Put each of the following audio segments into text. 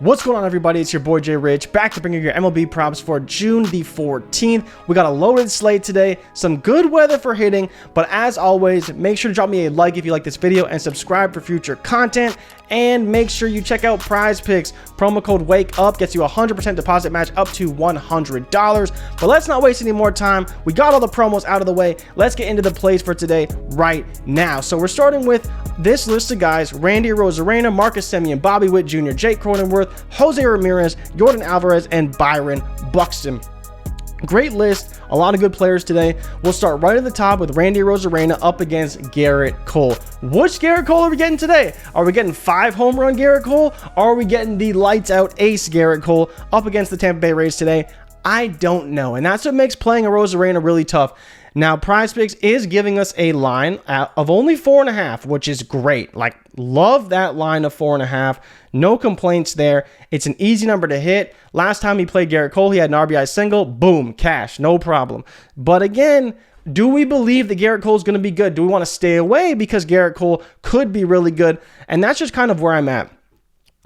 What's going on, everybody? It's your boy Jay Rich, back to bring you your MLB props for June the 14th. We got a loaded slate today, some good weather for hitting, but as always, make sure to drop me a like if you like this video and subscribe for future content. And make sure you check out PrizePicks. Promo code WAKEUP gets you a 100% deposit match up to $100. But let's not waste any more time. We got all the promos out of the way. Let's get into the plays for today right now. So we're starting with this list of guys: Randy Arozarena, Marcus Simeon, Bobby Witt Jr., Jake Cronenworth, Jose Ramirez, Jordan Alvarez, and Byron Buxton. Great list, a lot of good players today. We'll start right at the top with Randy Arozarena up against Gerrit Cole. Which Gerrit Cole are we getting today? Are we getting 5 home run Gerrit Cole? Or are we getting the lights out ace Gerrit Cole up against the Tampa Bay Rays today? I don't know, and that's what makes playing Arozarena really tough. Now, PrizePicks is giving us a line of only 4.5, which is great. Like, love that line of 4.5. No complaints there. It's an easy number to hit. Last time he played Gerrit Cole, he had an RBI single. Boom, cash, no problem. But again, do we believe that Gerrit Cole is going to be good? Do we want to stay away because Gerrit Cole could be really good? And that's just kind of where I'm at.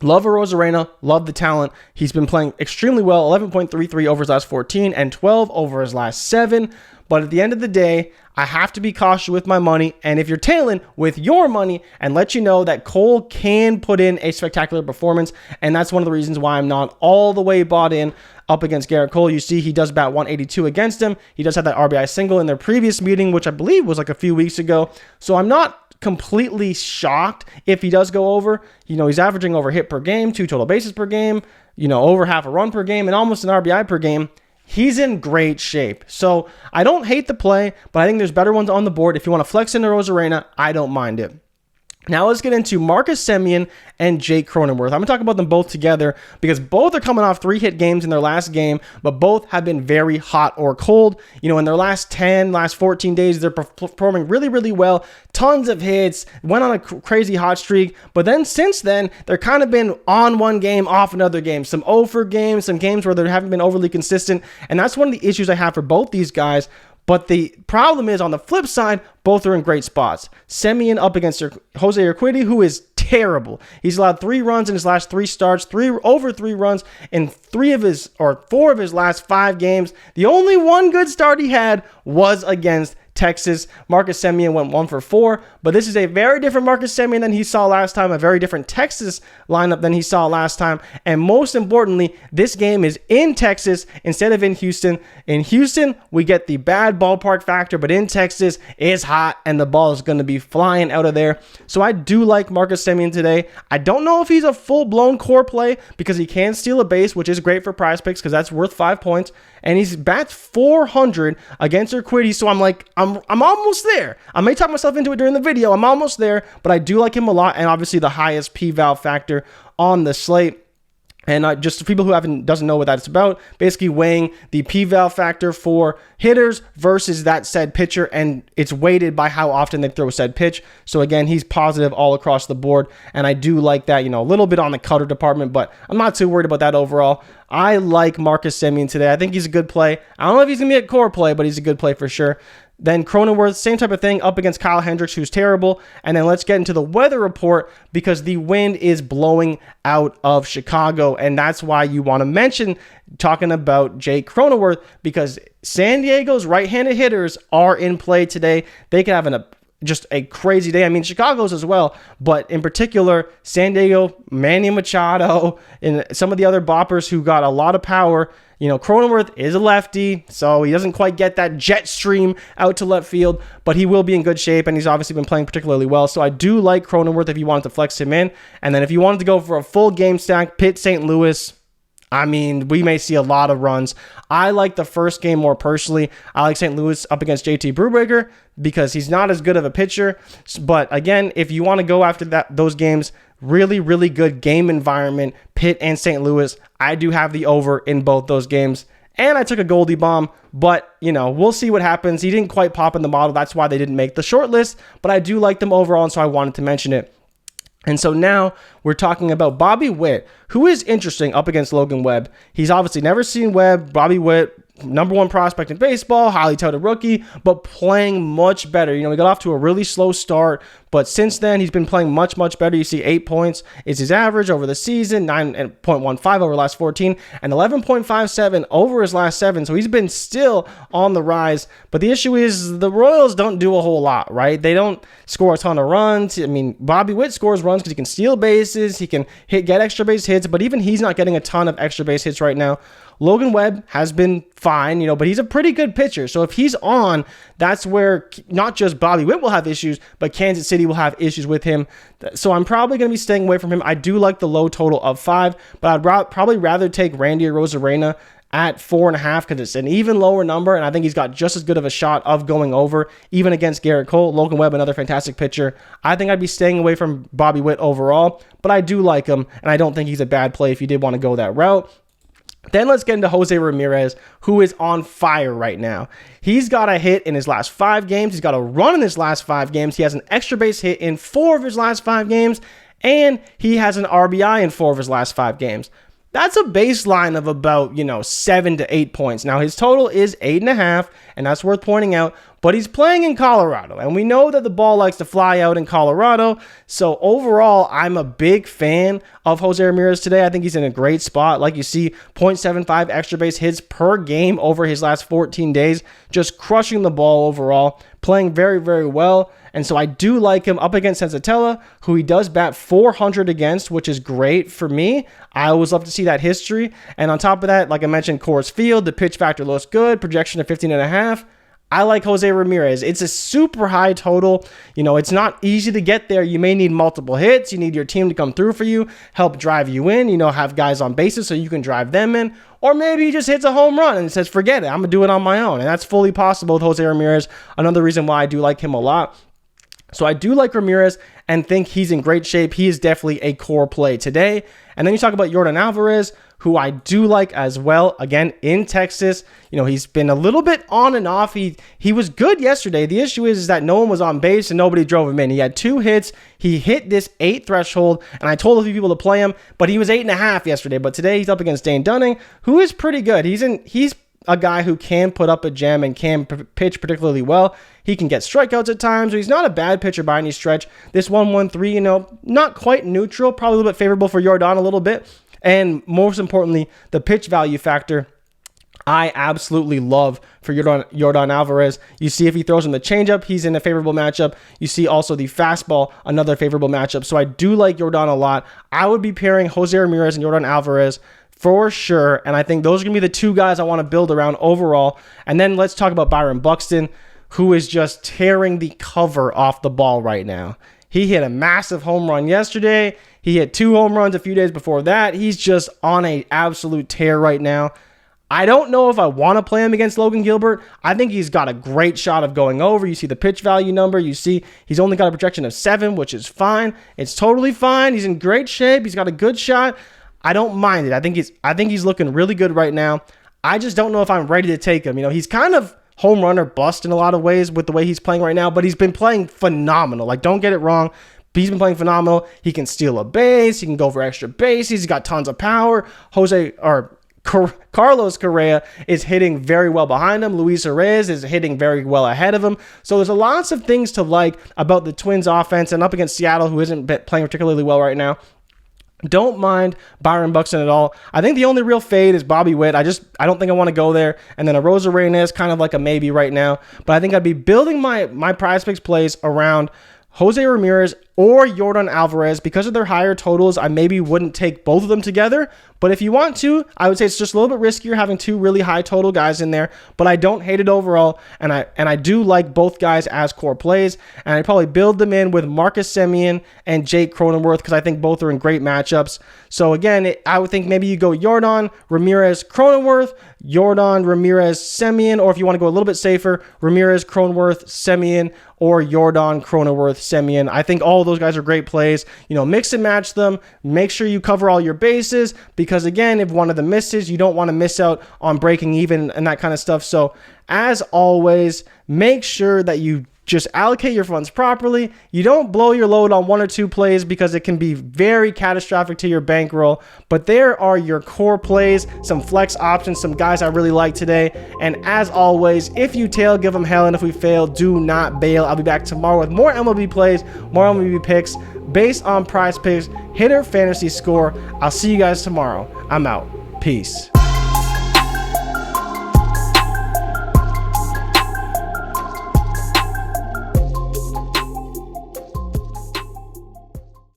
Love Arozarena, love the talent. He's been playing extremely well, 11.33 over his last 14 and 12 over his last 7. But at the end of the day, I have to be cautious with my money. And if you're tailing with your money, and let you know that Cole can put in a spectacular performance. And that's one of the reasons why I'm not all the way bought in up against Gerrit Cole. You see, he does bat 182 against him. He does have that RBI single in their previous meeting, which I believe was like a few weeks ago. So I'm not completely shocked if he does go over. You know, he's averaging over hit per game, 2 total bases per game, you know, over half a run per game, and almost an RBI per game. He's in great shape. So I don't hate the play, but I think there's better ones on the board. If you want to flex into Arozarena, I don't mind it. Now let's get into Marcus Simeon and Jake Cronenworth. I'm going to talk about them both together because both are coming off 3-hit games in their last game, but both have been very hot or cold. You know, in their last 14 days, they're performing really, really well. Tons of hits, went on a crazy hot streak, but then since then, they're kind of been on one game, off another game. Some over games, some games where they haven't been overly consistent, and that's one of the issues I have for both these guys. But the problem is, on the flip side, both are in great spots. Simeon up against Jose Urquidy, who is terrible. He's allowed 3 runs in his last 3 starts, over 3 runs in 4 of his last 5 games. The only one good start he had was against Texas. Marcus Simeon went 1 for 4, but this is a very different Marcus Simeon than he saw last time, a very different Texas lineup than he saw last time, and most importantly, this game is in Texas instead of in Houston. In Houston, we get the bad ballpark factor, but in Texas, it's hot and the ball is going to be flying out of there. So I do like Marcus Simeon today. I don't know if he's a full-blown core play because he can steal a base, which is great for PrizePicks because that's worth 5 points, and he's bats 400 against Urquidy, so I'm like, I'm almost there. I may talk myself into it during the video. I'm almost there, but I do like him a lot, and obviously the highest P-Val factor on the slate. And just for people who doesn't know what that's about, basically weighing the P-Val factor for hitters versus that said pitcher, and it's weighted by how often they throw said pitch. So again, he's positive all across the board, and I do like that, you know, a little bit on the cutter department, but I'm not too worried about that overall. I like Marcus Simeon today. I think he's a good play. I don't know if he's going to be a core play, but he's a good play for sure. Then Cronenworth, same type of thing, up against Kyle Hendricks, who's terrible. And then let's get into the weather report because the wind is blowing out of Chicago. And that's why you want to mention talking about Jake Cronenworth, because San Diego's right-handed hitters are in play today. They could have just a crazy day. I mean, Chicago's as well, but in particular, San Diego, Manny Machado, and some of the other boppers who got a lot of power. You know, Cronenworth is a lefty, so he doesn't quite get that jet stream out to left field, but he will be in good shape, and he's obviously been playing particularly well. So I do like Cronenworth if you wanted to flex him in. And then if you wanted to go for a full game stack, Pitt St. Louis, I mean, we may see a lot of runs. I like the first game more personally. I like St. Louis up against JT Brubaker because he's not as good of a pitcher. But again, if you want to go after those games, really, really good game environment, Pitt and St. Louis. I do have the over in both those games. And I took a Goldie bomb, but, you know, we'll see what happens. He didn't quite pop in the model. That's why they didn't make the short list, but I do like them overall, and so I wanted to mention it. And so now we're talking about Bobby Witt, who is interesting up against Logan Webb. He's obviously never seen Webb. Bobby Witt, #1 prospect in baseball, highly touted rookie, but playing much better. You know, he got off to a really slow start, But since then, he's been playing much, much better. You see 8 points is his average over the season, 9.15 over the last 14, and 11.57 over his last 7. So he's been still on the rise. But the issue is the Royals don't do a whole lot, right? They don't score a ton of runs. I mean, Bobby Witt scores runs because he can steal bases. He can get extra base hits, but even he's not getting a ton of extra base hits right now. Logan Webb has been fine, but he's a pretty good pitcher. So if he's on, that's where not just Bobby Witt will have issues, but Kansas City will have issues with him. So I'm probably going to be staying away from him. I do like the low total of 5, but I'd probably rather take Randy Arozarena at 4.5 because it's an even lower number, and I think he's got just as good of a shot of going over, even against Garrett Cole. Logan Webb, another fantastic pitcher. I think I'd be staying away from Bobby Witt overall, but I do like him, and I don't think he's a bad play if you did want to go that route. Then let's get into Jose Ramirez, who is on fire right now. He's got a hit in his last 5 games. He's got a run in his last 5 games. He has an extra base hit in 4 of his last 5 games, and he has an RBI in 4 of his last 5 games. That's a baseline of about, 7 to 8 points. Now, his total is 8.5, and that's worth pointing out, but he's playing in Colorado, and we know that the ball likes to fly out in Colorado. So overall, I'm a big fan of Jose Ramirez today. I think he's in a great spot. Like you see, 0.75 extra base hits per game over his last 14 days, just crushing the ball overall, playing very, very well. And so I do like him up against Senzatella, who he does bat 400 against, which is great for me. I always love to see that history. And on top of that, like I mentioned, Coors Field, the pitch factor looks good, projection of 15.5. I like Jose Ramirez. It's a super high total. It's not easy to get there. You may need multiple hits. You need your team to come through for you, help drive you in, have guys on bases so you can drive them in. Or maybe he just hits a home run and says, forget it, I'm going to do it on my own. And that's fully possible with Jose Ramirez. Another reason why I do like him a lot. So I do like Ramirez and think he's in great shape. He is definitely a core play today. And then you talk about Yordan Alvarez, who I do like as well. Again, in Texas, he's been a little bit on and off. He was good yesterday. The issue is that no one was on base and nobody drove him in. He had 2 hits. He hit this 8 threshold, and I told a few people to play him, but he was 8.5 yesterday. But today he's up against Dane Dunning, who is pretty good. He's a guy who can put up a gem and can pitch particularly well. He can get strikeouts at times, so he's not a bad pitcher by any stretch. This 1-1-3, not quite neutral, probably a little bit favorable for Yordan a little bit. And most importantly, the pitch value factor, I absolutely love for Yordan Alvarez. You see if he throws him the changeup, he's in a favorable matchup. You see also the fastball, another favorable matchup. So I do like Yordan a lot. I would be pairing Jose Ramirez and Yordan Alvarez for sure. And I think those are going to be the 2 guys I want to build around overall. And then let's talk about Byron Buxton, who is just tearing the cover off the ball right now. He hit a massive home run yesterday. He hit 2 home runs a few days before that. He's just on an absolute tear right now. I don't know if I want to play him against Logan Gilbert. I think he's got a great shot of going over. You see the pitch value number. You see he's only got a projection of 7, which is fine. It's totally fine. He's in great shape. He's got a good shot. I don't mind it. I think he's looking really good right now. I just don't know if I'm ready to take him. He's kind of home run or bust in a lot of ways with the way he's playing right now, but he's been playing phenomenal. Like, don't get it wrong. He's been playing phenomenal. He can steal a base. He can go for extra bases. He's got tons of power. Carlos Correa is hitting very well behind him. Luis Reyes is hitting very well ahead of him. So there's lots of things to like about the Twins offense, and up against Seattle, who isn't playing particularly well right now. Don't mind Byron Buxton at all. I think the only real fade is Bobby Witt. I don't think I want to go there. And then Arozarena is kind of like a maybe right now. But I think I'd be building my PrizePicks plays around Jose Ramirez or Yordan Alvarez. Because of their higher totals, I maybe wouldn't take both of them together. But if you want to, I would say it's just a little bit riskier having 2 really high total guys in there. But I don't hate it overall, and I do like both guys as core plays. And I'd probably build them in with Marcus Simeon and Jake Cronenworth because I think both are in great matchups. So again, I would think maybe you go Yordan, Ramirez, Cronenworth, Yordan, Ramirez, Simeon, or if you want to go a little bit safer, Ramirez, Cronenworth, Simeon, or Yordan, Cronenworth, Simeon. I think all of those guys are great plays. Mix and match them. Make sure you cover all your bases because, again, if one of them misses, you don't want to miss out on breaking even and that kind of stuff. So, as always, make sure that you Just allocate your funds properly. You don't blow your load on 1 or 2 plays because it can be very catastrophic to your bankroll. But there are your core plays, some flex options, some guys I really like today. And as always, if you tail, give them hell. And if we fail, do not bail. I'll be back tomorrow with more MLB plays, more MLB picks based on PrizePicks hitter fantasy score. I'll see you guys tomorrow. I'm out. Peace.